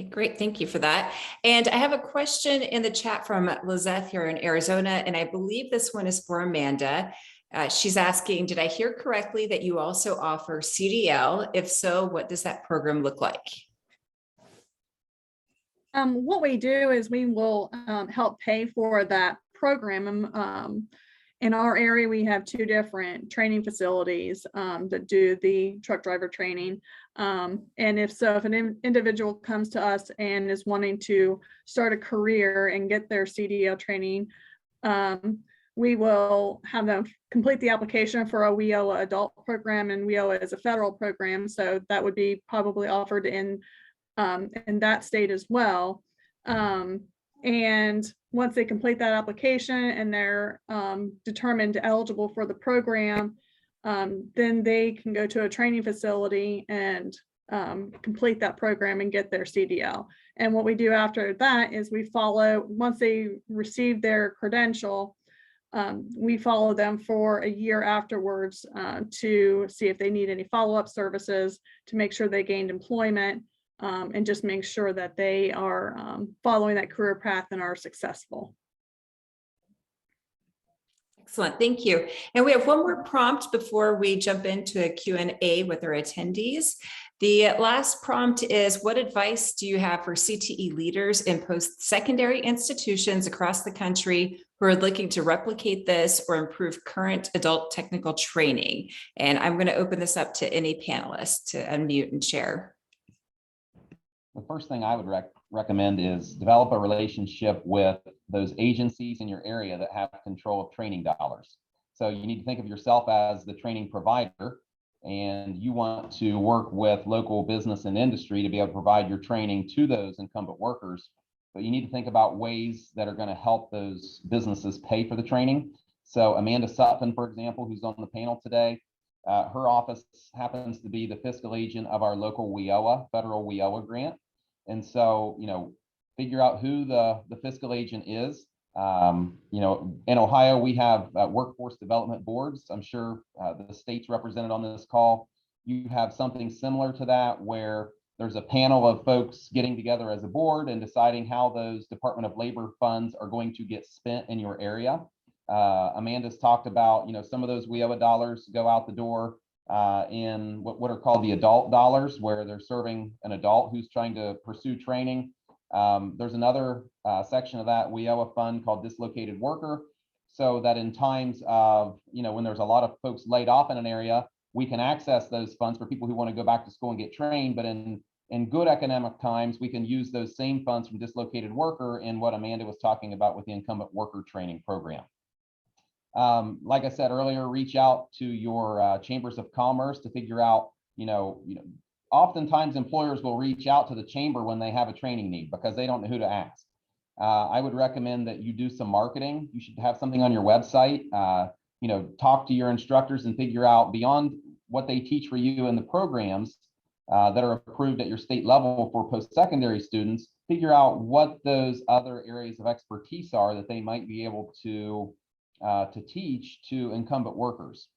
Great, thank you for that. And I have a question in the chat from Lizeth here in Arizona, and I believe this one is for Amanda. She's asking, did I hear correctly that you also offer CDL? If so, what does that program look like? What we do is we will help pay for that program. In our area, we have 2 different training facilities that do the truck driver training. And if an individual comes to us and is wanting to start a career and get their CDL training, we will have them complete the application for a WIOA adult program, and WIOA is a federal program, so that would be probably offered in that state as well. And once they complete that application and they're determined eligible for the program, then they can go to a training facility and complete that program and get their CDL. And what we do after that is we follow, once they receive their credential, we follow them for a year afterwards to see if they need any follow-up services, to make sure they gained employment, and just make sure that they are following that career path and are successful. Excellent, thank you. And we have one more prompt before we jump into a Q&A with our attendees. The last prompt is, what advice do you have for CTE leaders in post-secondary institutions across the country who are looking to replicate this or improve current adult technical training? And I'm going to open this up to any panelists to unmute and share. The first thing I would recommend is develop a relationship with those agencies in your area that have control of training dollars. So you need to think of yourself as the training provider, and you want to work with local business and industry to be able to provide your training to those incumbent workers. But you need to think about ways that are going to help those businesses pay for the training. So Amanda Sutphin, for example, who's on the panel today, her office happens to be the fiscal agent of our local WIOA, federal WIOA grant. And so, figure out who the fiscal agent is. In Ohio, we have workforce development boards. I'm sure the state's represented on this call. You have something similar to that, where there's a panel of folks getting together as a board and deciding how those Department of Labor funds are going to get spent in your area. Amanda's talked about, some of those WIOA dollars go out the door in what are called the adult dollars, where they're serving an adult who's trying to pursue training. There's another section of that WIOA fund called dislocated worker, so that in times of, when there's a lot of folks laid off in an area, we can access those funds for people who want to go back to school and get trained. But in good economic times, we can use those same funds from dislocated worker in what Amanda was talking about with the incumbent worker training program. Like I said earlier, reach out to your chambers of commerce to figure out, oftentimes employers will reach out to the chamber when they have a training need because they don't know who to ask. I would recommend that you do some marketing. You should have something on your website, talk to your instructors and figure out, beyond what they teach for you in the programs that are approved at your state level for post-secondary students, figure out what those other areas of expertise are that they might be able to teach to incumbent workers.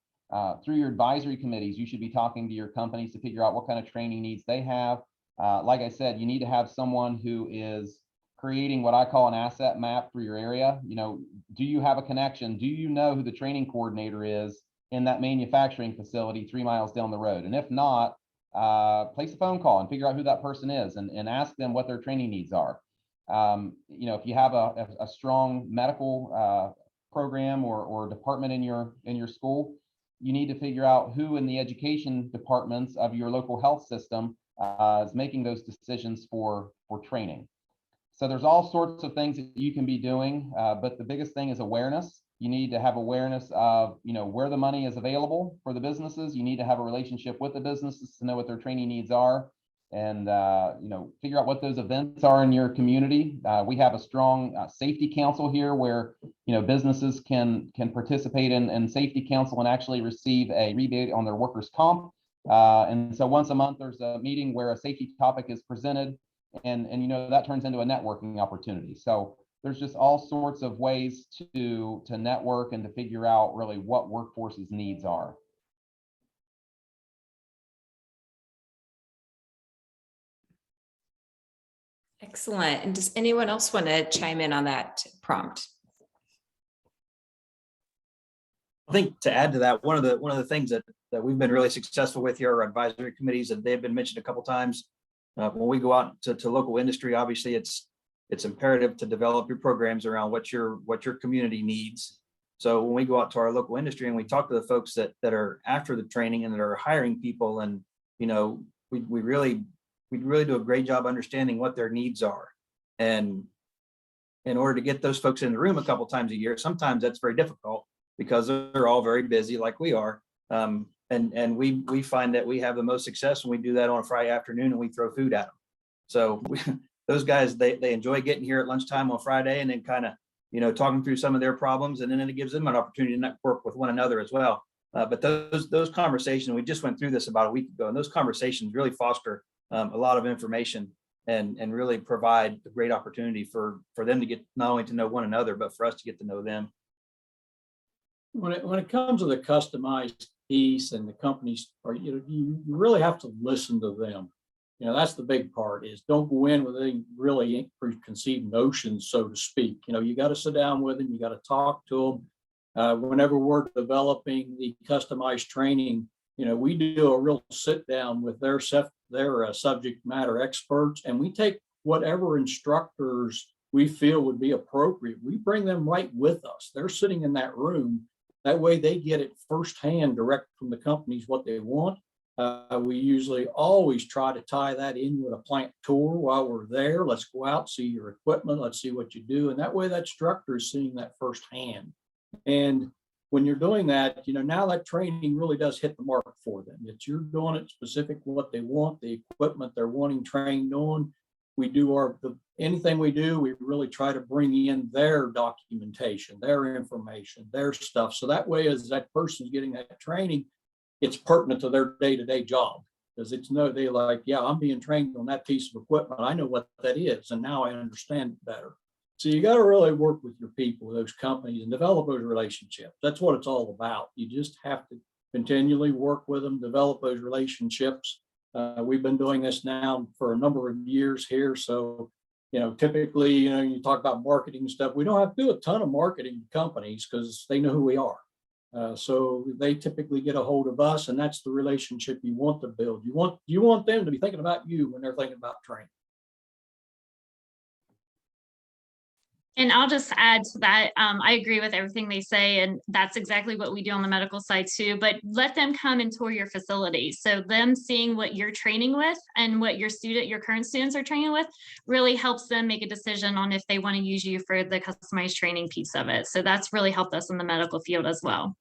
Through your advisory committees, you should be talking to your companies to figure out what kind of training needs they have. Like I said, you need to have someone who is creating what I call an asset map for your area. You know, do you have a connection? Do you know who the training coordinator is in that manufacturing facility 3 miles down the road? And if not, place a phone call and figure out who that person is, and ask them what their training needs are. You know, if you have a strong medical program or department in your school, you need to figure out who in the education departments of your local health system is making those decisions for training. So there's all sorts of things that you can be doing, but the biggest thing is awareness. You need to have awareness of, you know, where the money is available for the businesses. You need to have a relationship with the businesses to know what their training needs are, and you know, figure out what those events are in your community. We have a strong safety council here where, you know, businesses can participate in safety council and actually receive a rebate on their workers' comp. And so once a month, there's a meeting where a safety topic is presented, and you know, that turns into a networking opportunity. So there's just all sorts of ways to network and to figure out really what workforce's needs are. Excellent. And does anyone else want to chime in on that prompt? I think to add to that, one of the things that we've been really successful with here, our advisory committees, and they've been mentioned a couple of times. When we go out to local industry, obviously it's imperative to develop your programs around what your community needs. So when we go out to our local industry and we talk to the folks that are after the training and that are hiring people, and you know, we really do a great job understanding what their needs are. And in order to get those folks in the room a couple times a year, sometimes that's very difficult because they're all very busy like we are. And we find that we have the most success when we do that on a Friday afternoon and we throw food at them. So those guys, they enjoy getting here at lunchtime on Friday and then kind of, you know, talking through some of their problems, and then it gives them an opportunity to network with one another as well. But those conversations, we just went through this about a week ago, and those conversations really foster a lot of information and really provide a great opportunity for them to get not only to know one another, but for us to get to know them. When it comes to the customized piece and the companies, or you really have to listen to them. You know, that's the big part, is don't go in with any really preconceived notions, so to speak. You know, you got to sit down with them, you got to talk to them. Whenever we're developing the customized training, you know, we do a real sit down with their subject matter experts, and we take whatever instructors we feel would be appropriate. We bring them right with us. They're sitting in that room. That way they get it firsthand, direct from the companies, what they want. We usually always try to tie that in with a plant tour while we're there. Let's go out, see your equipment. Let's see what you do. And that way that instructor is seeing that firsthand. And when you're doing that, you know, now that training really does hit the mark for them. It's you're doing it specific what they want, the equipment they're wanting trained on. We do anything we do, we really try to bring in their documentation, their information, their stuff. So that way, as that person's getting that training, it's pertinent to their day-to-day job, because they're like, yeah, I'm being trained on that piece of equipment. I know what that is, and now I understand it better. So you got to really work with your people, those companies, and develop those relationships. That's what it's all about. You just have to continually work with them, develop those relationships. We've been doing this now for a number of years here. So, you know, typically, you know, you talk about marketing and stuff. We don't have to do a ton of marketing to companies because they know who we are. So they typically get a hold of us, and that's the relationship you want to build. You want them to be thinking about you when they're thinking about training. And I'll just add to that. I agree with everything they say, and that's exactly what we do on the medical side too, but let them come and tour your facility. So them seeing what you're training with and what your current students are training with really helps them make a decision on if they want to use you for the customized training piece of it. So that's really helped us in the medical field as well.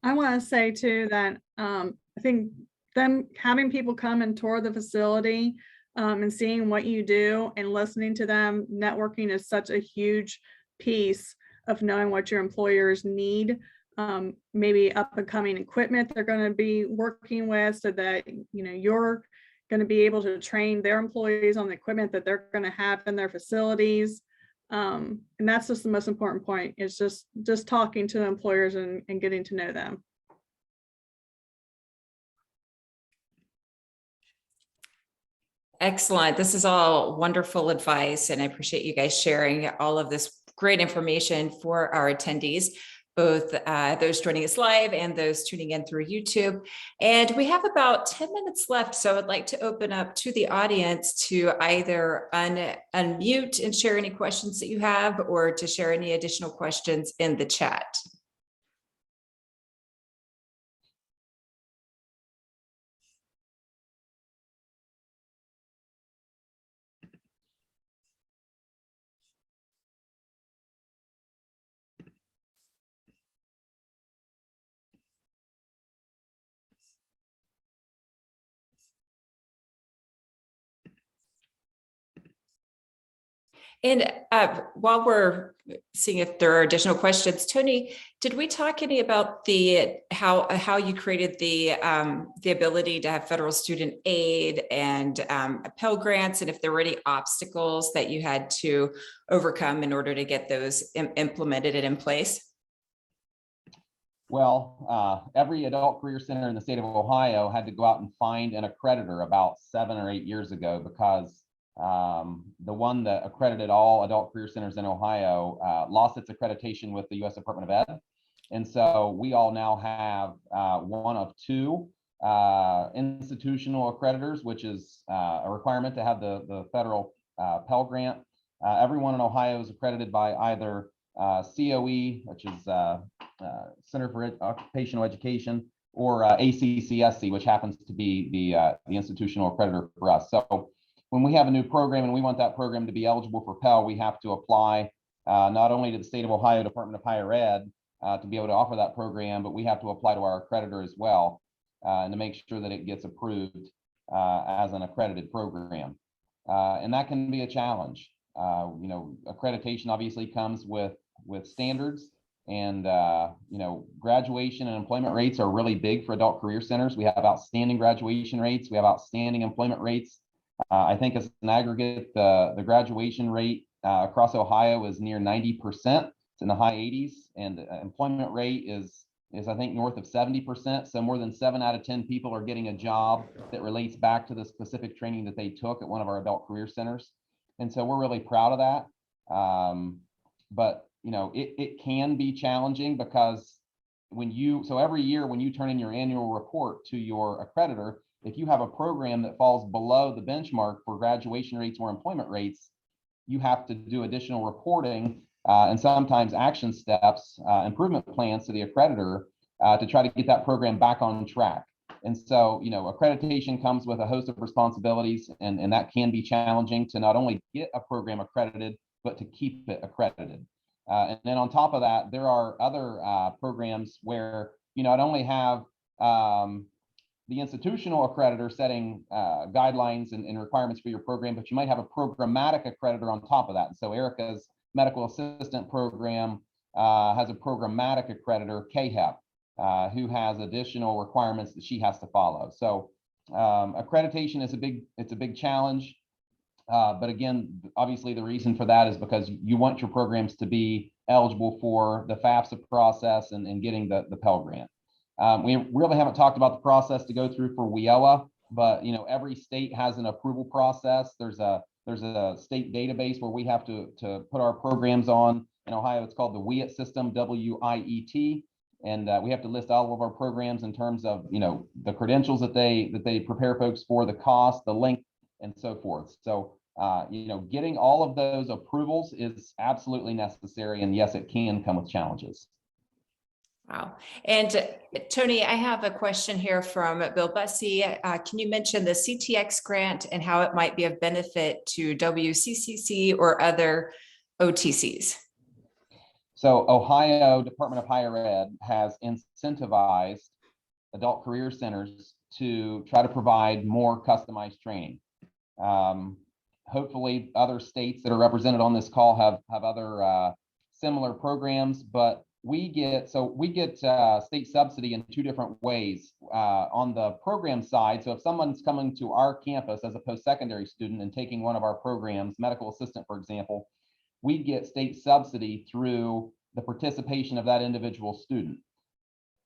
I want to say too that I think them having people come and tour the facility and seeing what you do and listening to them, networking is such a huge piece of knowing what your employers need. Maybe up and coming equipment they're going to be working with, so that you know you're going to be able to train their employees on the equipment that they're going to have in their facilities. And that's just the most important point, is just talking to employers and getting to know them. Excellent. This is all wonderful advice, and I appreciate you guys sharing all of this great information for our attendees, both those joining us live and those tuning in through YouTube. And we have about 10 minutes left, so I'd like to open up to the audience to either unmute and share any questions that you have, or to share any additional questions in the chat. And while we're seeing if there are additional questions, Tony, did we talk any about the how you created the ability to have federal student aid and Pell Grants, and if there were any obstacles that you had to overcome in order to get those implemented and in place? Well, every adult career center in the state of Ohio had to go out and find an accreditor about 7 or 8 years ago, because the one that accredited all adult career centers in Ohio lost its accreditation with the U.S. Department of Ed. And so we all now have one of 2 institutional accreditors, which is a requirement to have the federal Pell Grant. Everyone in Ohio is accredited by either COE, which is Center for Occupational Education, or ACCSC, which happens to be the institutional accreditor for us. So when we have a new program and we want that program to be eligible for Pell, we have to apply not only to the state of Ohio Department of Higher Ed to be able to offer that program, but we have to apply to our accreditor as well, and to make sure that it gets approved as an accredited program. And that can be a challenge. You know, accreditation obviously comes with standards, and you know, graduation and employment rates are really big for adult career centers. We have outstanding graduation rates. We have outstanding employment rates. I think as an aggregate, the graduation rate across Ohio is near 90%. It's in the high 80s, and employment rate is I think north of 70%. So more than 7 out of 10 people are getting a job that relates back to the specific training that they took at one of our adult career centers. And so we're really proud of that. But you know, it can be challenging, because every year when you turn in your annual report to your accreditor, if you have a program that falls below the benchmark for graduation rates or employment rates, you have to do additional reporting and sometimes action steps, improvement plans to the accreditor to try to get that program back on track. And so, you know, accreditation comes with a host of responsibilities, and that can be challenging to not only get a program accredited, but to keep it accredited. And then on top of that, there are other programs where you not only have the institutional accreditor setting guidelines and requirements for your program, but you might have a programmatic accreditor on top of that. And so Erica's medical assistant program has a programmatic accreditor, KHEP, who has additional requirements that she has to follow. So accreditation is a big challenge. But again, obviously the reason for that is because you want your programs to be eligible for the FAFSA process and getting the Pell Grant. We really haven't talked about the process to go through for WIOA, but you know, every state has an approval process. There's a state database where we have to put our programs on. In Ohio, it's called the WIET system, WIET, and we have to list all of our programs in terms of, you know, the credentials that they prepare folks for, the cost, the length, and so forth. So you know, getting all of those approvals is absolutely necessary, and yes, it can come with challenges. Wow. And Tony, I have a question here from Bill Bussey. Can you mention the CTX grant and how it might be of benefit to WCCC or other OTCs? So Ohio Department of Higher Ed has incentivized adult career centers to try to provide more customized training. Hopefully other states that are represented on this call have other similar programs, but we get state subsidy in 2 different ways. On the program side, so if someone's coming to our campus as a post-secondary student and taking one of our programs, medical assistant, for example, we get state subsidy through the participation of that individual student.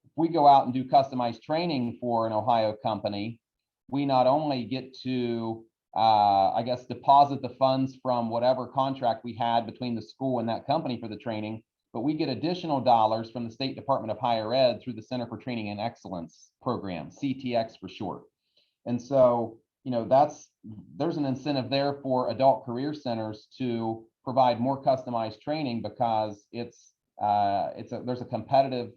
If we go out and do customized training for an Ohio company, we not only get to I guess, deposit the funds from whatever contract we had between the school and that company for the training, but we get additional dollars from the State Department of Higher Ed through the Center for Training and Excellence program, CTX for short. And so, there's an incentive there for adult career centers to provide more customized training because there's a competitive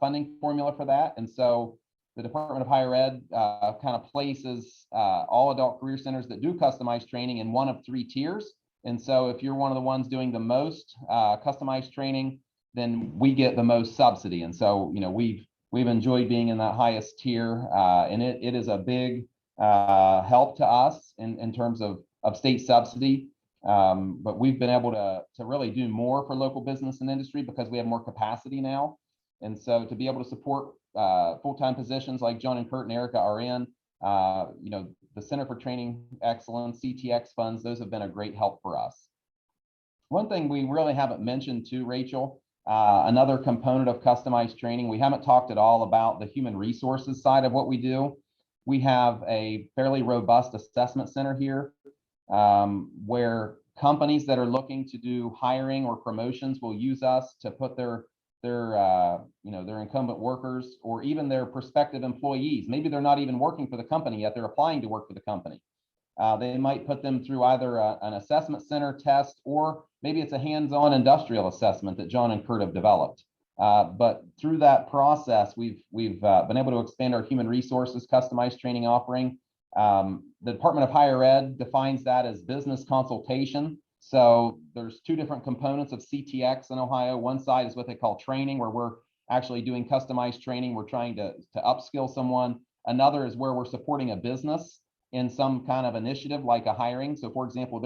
funding formula for that. And so the Department of Higher Ed kind of places all adult career centers that do customized training in one of 3 tiers. And so if you're one of the ones doing the most customized training, then we get the most subsidy. And so, we've enjoyed being in that highest tier, and it is a big help to us in terms of state subsidy. But we've been able to really do more for local business and industry because we have more capacity now. And so to be able to support full-time positions like John and Kurt and Erica are in, the Center for Training Excellence, CTX funds, those have been a great help for us. One thing we really haven't mentioned too, Rachel, another component of customized training, we haven't talked at all about the human resources side of what we do. We have a fairly robust assessment center here where companies that are looking to do hiring or promotions will use us to put their incumbent workers or even their prospective employees. Maybe they're not even working for the company yet, they're applying to work for the company. They might put them through either an assessment center test, or maybe it's a hands-on industrial assessment that John and Kurt have developed. But through that process, we've been able to expand our human resources customized training offering. The Department of Higher Ed defines that as business consultation. So there's 2 different components of CTX in Ohio. One side is what they call training, where we're actually doing customized training. We're trying to upskill someone. Another is where we're supporting a business in some kind of initiative like a hiring. So for example,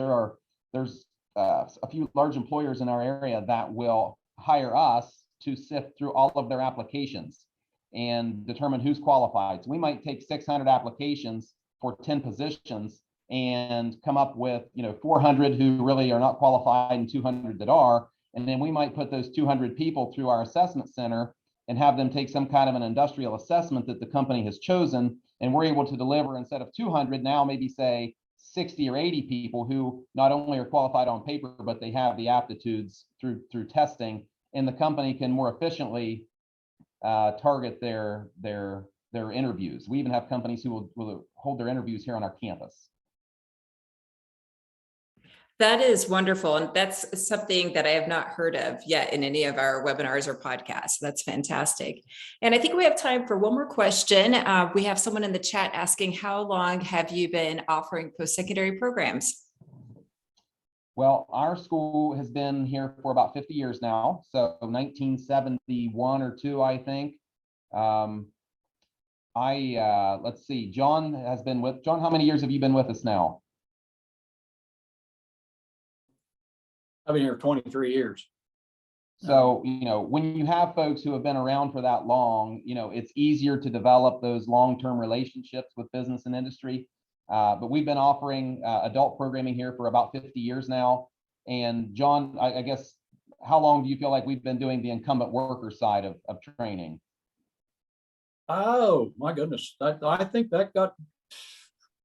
there's a few large employers in our area that will hire us to sift through all of their applications and determine who's qualified. So we might take 600 applications for 10 positions and come up with 400 who really are not qualified and 200 that are. And then we might put those 200 people through our assessment center and have them take some kind of an industrial assessment that the company has chosen. And we're able to deliver, instead of 200, now maybe say 60 or 80 people who not only are qualified on paper, but they have the aptitudes through testing, and the company can more efficiently target their interviews. We even have companies who will hold their interviews here on our campus. That is wonderful. And that's something that I have not heard of yet in any of our webinars or podcasts. That's fantastic. And I think we have time for one more question. We have someone in the chat asking, how long have you been offering post-secondary programs? Well, our school has been here for about 50 years now. So 1971 or 2, I think. Let's see, John, how many years have you been with us now? I've been here 23 years. So, when you have folks who have been around for that long, it's easier to develop those long-term relationships with business and industry. But we've been offering adult programming here for about 50 years now. And John, I guess, how long do you feel like we've been doing the incumbent worker side of training? Oh, my goodness. I think that got,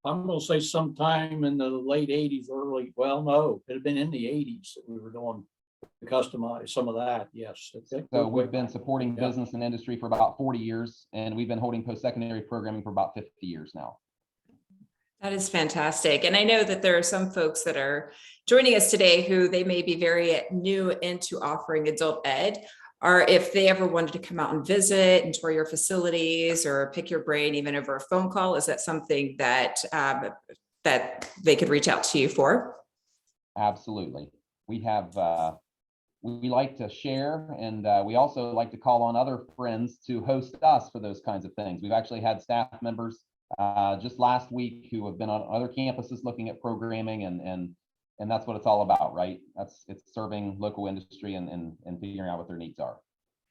I'm going to say sometime in the late 80s, no, it had been in the 80s that we were doing customize some of that. Yes. So we've been supporting business and industry for about 40 years, and we've been holding post-secondary programming for about 50 years now. That is fantastic. And I know that there are some folks that are joining us today who they may be very new into offering adult ed, or if they ever wanted to come out and visit and tour your facilities or pick your brain even over a phone call, is that something that that they could reach out to you for? Absolutely. We have we like to share, and we also like to call on other friends to host us for those kinds of things. We've actually had staff members just last week who have been on other campuses looking at programming, and that's what it's all about, right? It's serving local industry and figuring out what their needs are.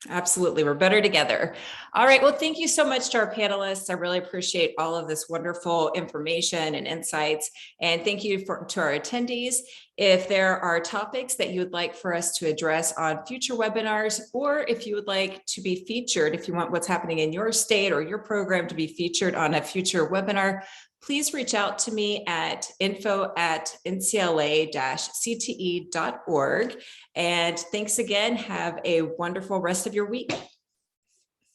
Absolutely. We're better together. All right. Well, thank you so much to our panelists. I really appreciate all of this wonderful information and insights. And thank you to our attendees. If there are topics that you would like for us to address on future webinars, or if you would like to be featured, if you want what's happening in your state or your program to be featured on a future webinar, please reach out to me at info@ncla-cte.org. And thanks again. Have a wonderful rest of your week.